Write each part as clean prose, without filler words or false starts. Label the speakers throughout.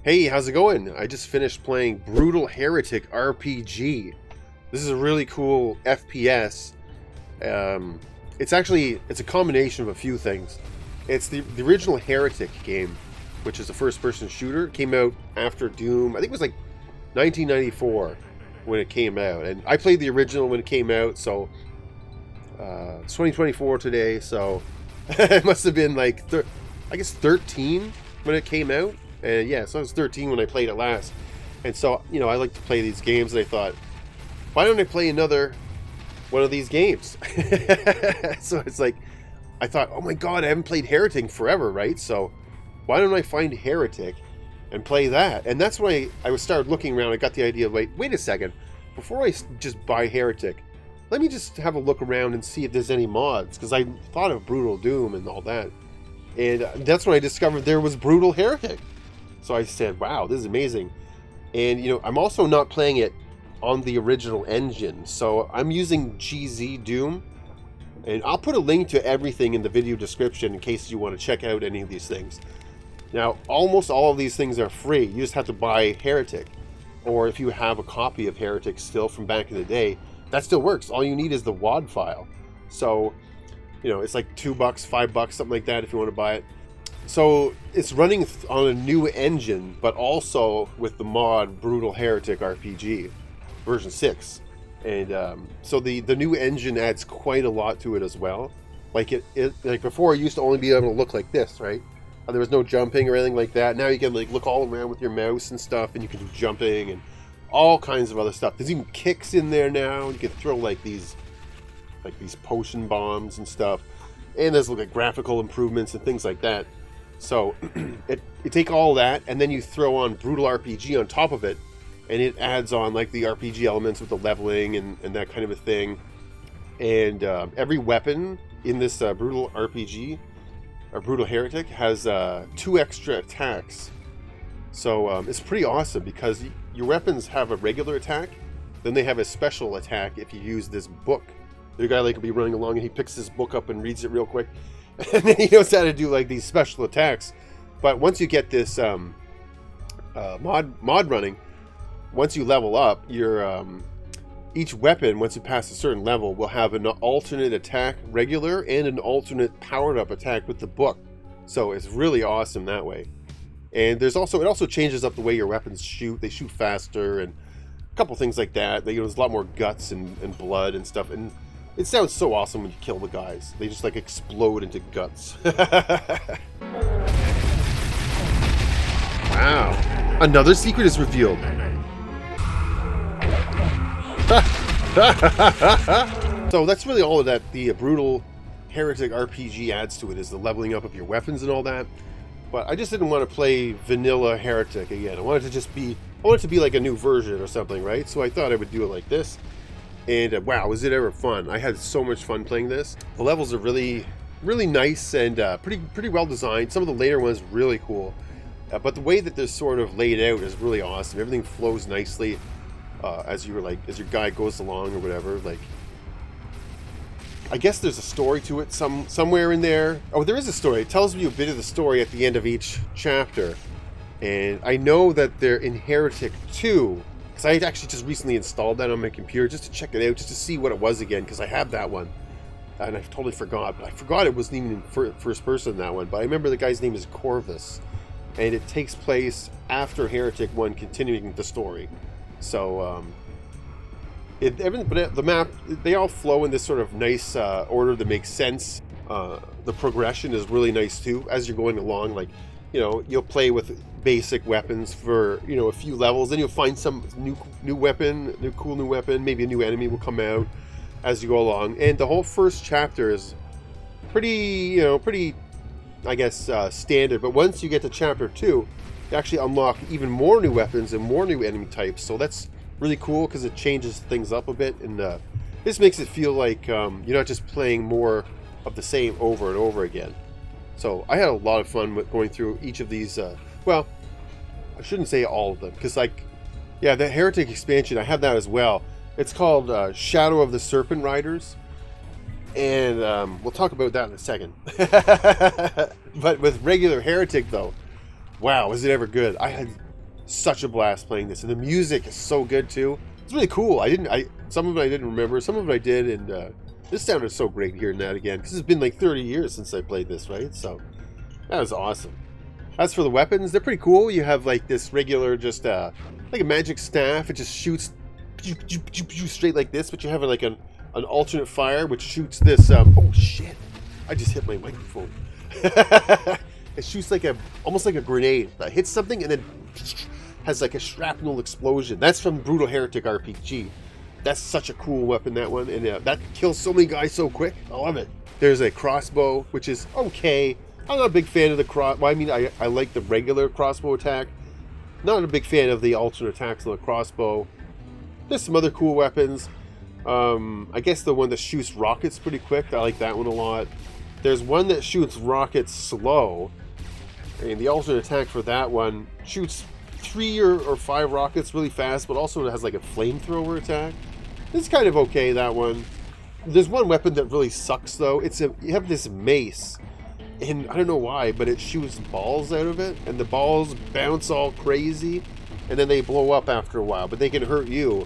Speaker 1: Hey, how's it going? I just finished playing Brutal Heretic RPG. This is a really cool FPS. It's a combination of a few things. It's the original Heretic game, which is a first-person shooter. It came out after Doom. I think it was like 1994 when it came out, and I played the original when it came out. So it's 2024 today, so it must have been like I guess 13 when it came out. And yeah, so I was 13 when I played it last. And so, I like to play these games, and I thought, why don't I play another one of these games? So it's like, I thought, oh my god, I haven't played Heretic forever, right? So why don't I find Heretic and play that? And that's when I started looking around. I got the idea of, wait a second, before I just buy Heretic, let me just have a look around and see if there's any mods, because I thought of Brutal Doom and all that. And that's when I discovered there was Brutal Heretic. So I said, wow, this is amazing. And, I'm also not playing it on the original engine. So I'm using GzDoom. And I'll put a link to everything in the video description in case you want to check out any of these things. Now, almost all of these things are free. You just have to buy Heretic. Or if you have a copy of Heretic still from back in the day, that still works. All you need is the WAD file. So, it's like $2, $5, something like that if you want to buy it. So it's running on a new engine, but also with the mod Brutal Heretic RPG version 6. And so the new engine adds quite a lot to it as well. Like like before, it used to only be able to look like this, right? There was no jumping or anything like that. Now you can look all around with your mouse and stuff, and you can do jumping and all kinds of other stuff. There's even kicks in there now. You can throw these potion bombs and stuff. And there's graphical improvements and things like that. So you take all that, and then you throw on Brutal RPG on top of it, and it adds on the RPG elements with the leveling and that kind of a thing. And every weapon in this Brutal RPG, or Brutal Heretic, has 2 extra attacks. So it's pretty awesome because your weapons have a regular attack, then they have a special attack if you use this book. The guy will be running along and he picks this book up and reads it real quick. And then he knows how to do these special attacks. But once you get this mod running, once you level up, your each weapon, once you pass a certain level, will have an alternate attack, regular, and an alternate powered up attack with the book. So it's really awesome that way. And it also changes up the way your weapons shoot. They shoot faster and a couple things like that. There's a lot more guts and blood and stuff. And it sounds so awesome when you kill the guys. They just explode into guts. Wow. Another secret is revealed. So that's really all of that the Brutal Heretic RPG adds to it, is the leveling up of your weapons and all that. But I just didn't want to play vanilla Heretic again. I wanted it to be like a new version or something, right? So I thought I would do it like this. And wow, was it ever fun. I had so much fun playing this. The levels are really, really nice and pretty well designed. Some of the later ones really cool. But the way that they're sort of laid out is really awesome. Everything flows nicely as your guy goes along or whatever. I guess there's a story to it somewhere in there. Oh, there is a story. It tells you a bit of the story at the end of each chapter. And I know that they're in Heretic 2. I actually just recently installed that on my computer just to check it out, just to see what it was again, because I have that one. And I totally forgot. But I forgot it wasn't even in first person, that one. But I remember the guy's name is Corvus. And it takes place after Heretic 1, continuing the story. So, but the map, they all flow in this sort of nice order that makes sense. The progression is really nice, too, as you're going along. You'll play with basic weapons for a few levels, then you'll find some new weapon, cool new weapon. Maybe a new enemy will come out as you go along, and the whole first chapter is pretty I guess standard. But once you get to chapter 2, you actually unlock even more new weapons and more new enemy types. So that's really cool because it changes things up a bit, and this makes it feel like you're not just playing more of the same over and over again. So I had a lot of fun with going through each of these. Well, I shouldn't say all of them, because the Heretic expansion, I have that as well. It's called Shadow of the Serpent Riders, and we'll talk about that in a second. But with regular Heretic, though, wow, was it ever good. I had such a blast playing this, and the music is so good too. It's really cool. Some of it I didn't remember, some of it I did, and this sounded so great hearing that again, because it's been like 30 years since I played this, right? So that was awesome. As for the weapons, they're pretty cool. You have like this regular, just like a magic staff. It just shoots straight like this, but you have like an alternate fire which shoots this. Oh shit! I just hit my microphone. It shoots like almost like a grenade that hits something and then has like a shrapnel explosion. That's from Brutal Heretic RPG. That's such a cool weapon, that one, and that kills so many guys so quick. I love it. There's a crossbow, which is okay. I'm not a big fan of the well, I mean, I like the regular crossbow attack. Not a big fan of the alternate attacks on the crossbow. There's some other cool weapons. I guess the one that shoots rockets pretty quick, I like that one a lot. There's one that shoots rockets slow, and the alternate attack for that one shoots 3 or 5 rockets really fast, but also it has like a flamethrower attack. It's kind of okay, that one. There's one weapon that really sucks though. You have this mace, and I don't know why, but it shoots balls out of it, and the balls bounce all crazy, and then they blow up after a while, but they can hurt you.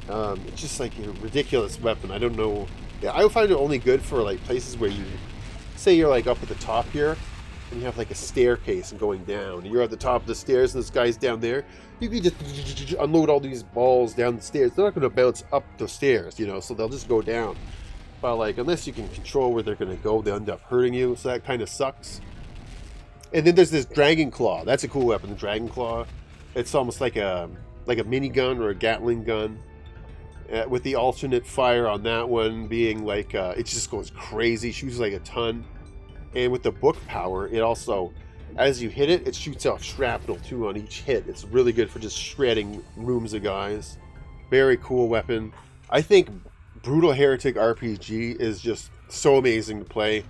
Speaker 1: It's just like a ridiculous weapon. I don't know. Yeah, I would find it only good for like places where you, say you're like up at the top here, and you have like a staircase and going down. You're at the top of the stairs, and this guy's down there. You can just unload all these balls down the stairs. They're not going to bounce up the stairs, you know, so they'll just go down. But like, unless you can control where they're going to go, they end up hurting you. So that kind of sucks. And then there's this Dragon Claw. That's a cool weapon, the Dragon Claw. It's almost like a minigun or a Gatling gun. With the alternate fire on that one being like, it just goes crazy, shoots like a ton. And with the book power, it also, as you hit it, it shoots off shrapnel too on each hit. It's really good for just shredding rooms of guys. Very cool weapon. I think Brutal Heretic RPG is just so amazing to play.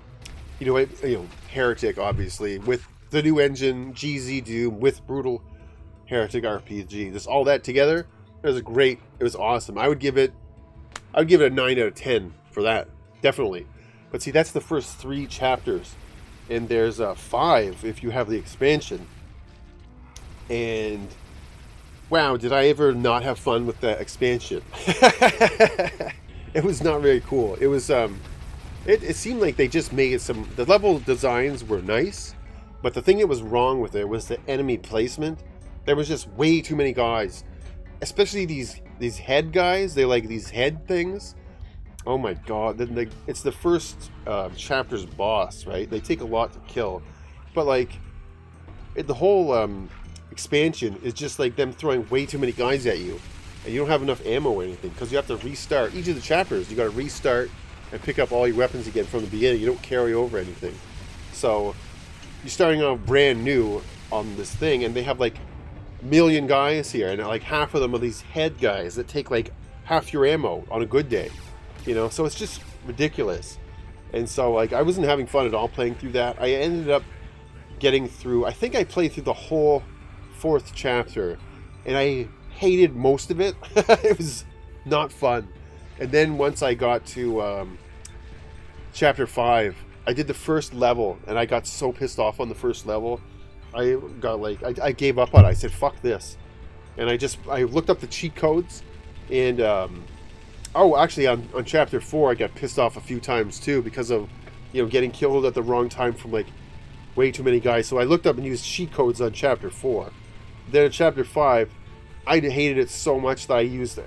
Speaker 1: You know, Heretic, obviously, with the new engine, GzDoom, with Brutal Heretic RPG. Just all that together. It was awesome. I would give it a 9 out of 10 for that, definitely. But see, that's the first 3 chapters, and there's 5 if you have the expansion. And wow, did I ever not have fun with the expansion? It was not very cool. It was it seemed like they just made the level designs were nice, but the thing that was wrong with it was the enemy placement. There was just way too many guys. Especially these head guys, they like these head things. Oh my god! It's the first chapter's boss, right? They take a lot to kill, but like the whole expansion is just like them throwing way too many guys at you, and you don't have enough ammo or anything because you have to restart each of the chapters. You got to restart and pick up all your weapons again from the beginning. You don't carry over anything, so you're starting out brand new on this thing, and they have like million guys here, and like half of them are these head guys that take like half your ammo on a good day, you know, so it's just ridiculous. And so like I wasn't having fun at all playing through that. I ended up getting through, I think I played through the whole 4th chapter, and I hated most of it. It was not fun. And then once I got to chapter 5, I did the first level, and I got so pissed off on the first level. I got like, I gave up on it. I said, fuck this. And I looked up the cheat codes, and actually on chapter 4 I got pissed off a few times too because of, you know, getting killed at the wrong time from like way too many guys. So I looked up and used cheat codes on chapter 4. Then in chapter 5, I hated it so much that I used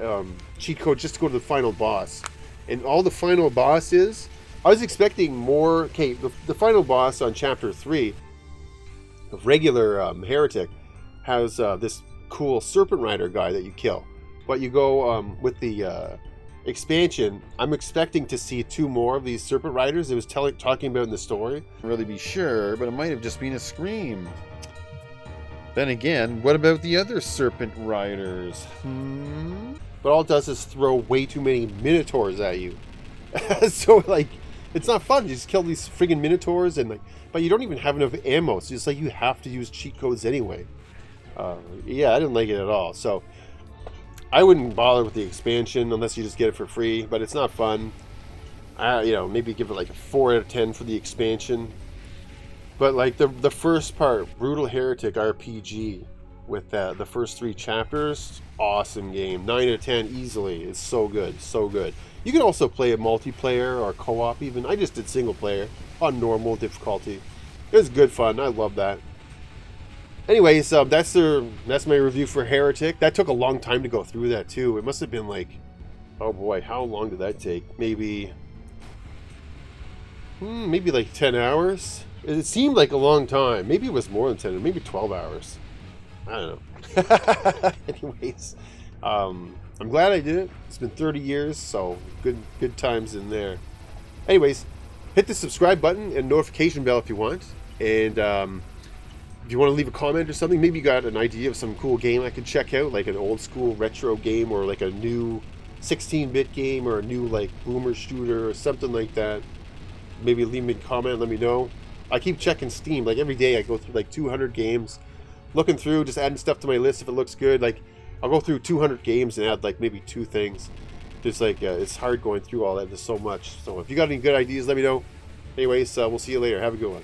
Speaker 1: cheat code just to go to the final boss. And all the final boss is, I was expecting more. Okay, the final boss on chapter 3, the regular Heretic, has this cool Serpent Rider guy that you kill. But you go with the expansion, I'm expecting to see 2 more of these Serpent Riders it was talking about in the story.
Speaker 2: Really be sure, but it might have just been a scream. Then again, what about the other Serpent Riders?
Speaker 1: But all it does is throw way too many Minotaurs at you. So like, it's not fun. You just kill these friggin' Minotaurs, and like, but you don't even have enough ammo. So it's like you have to use cheat codes anyway. Yeah, I didn't like it at all. So I wouldn't bother with the expansion unless you just get it for free. But it's not fun. You know, maybe give it like a 4 out of 10 for the expansion. But like the first part, Brutal Heretic RPG, with the first 3 chapters. Awesome game. 9 out of 10 easily. It's so good, so good. You can also play it multiplayer or co-op even. I just did single player on normal difficulty. It was good fun. I love that. Anyways, that's my review for Heretic. That took a long time to go through that too. It must have been like, oh boy, how long did that take? Maybe like 10 hours. It seemed like a long time. Maybe it was more than 10, maybe 12 hours. I don't know. Anyways, I'm glad I did it. It's been 30 years, so good times in there. Anyways, hit the subscribe button and notification bell if you want. And if you want to leave a comment or something, maybe you got an idea of some cool game I could check out, like an old school retro game or like a new 16-bit game or a new like boomer shooter or something like that. Maybe leave me a comment, let me know. I keep checking Steam. Like every day I go through like 200 games. Looking through, just adding stuff to my list if it looks good. Like I'll go through 200 games and add like maybe 2 things. Just like it's hard going through all that. There's so much. So if you got any good ideas, let me know. Anyways, we'll see you later. Have a good one.